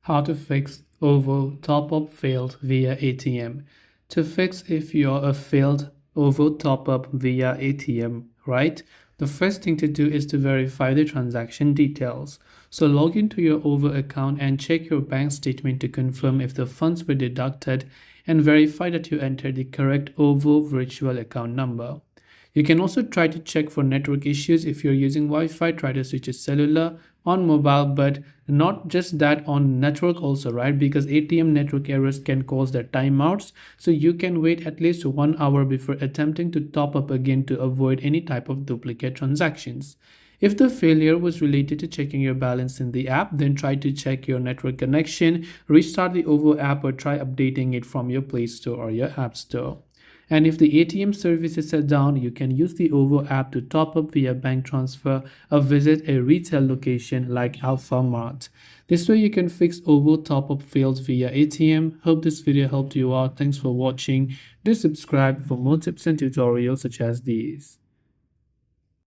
How to fix OVO top-up failed via ATM. To fix if you're a failed OVO top-up via ATM, right? The first thing to do is to verify the transaction details. So log into your OVO account and check your bank statement to confirm if the funds were deducted and verify that you entered the correct OVO virtual account number. You can also try to check for network issues. If you're using Wi-Fi, try to switch to cellular on mobile, but not just that, on network also, right? Because ATM network errors can cause their timeouts. So you can wait at least 1 hour before attempting to top up again to avoid any type of duplicate transactions. If the failure was related to checking your balance in the app, then try to check your network connection, restart the OVO app, or try updating it from your Play Store or your App Store. And if the ATM services are down, you can use the OVO app to top up via bank transfer or visit a retail location like Alpha Mart. This way you can fix OVO top up fails via ATM. Hope this video helped you out. Thanks for watching. Do subscribe for more tips and tutorials such as these.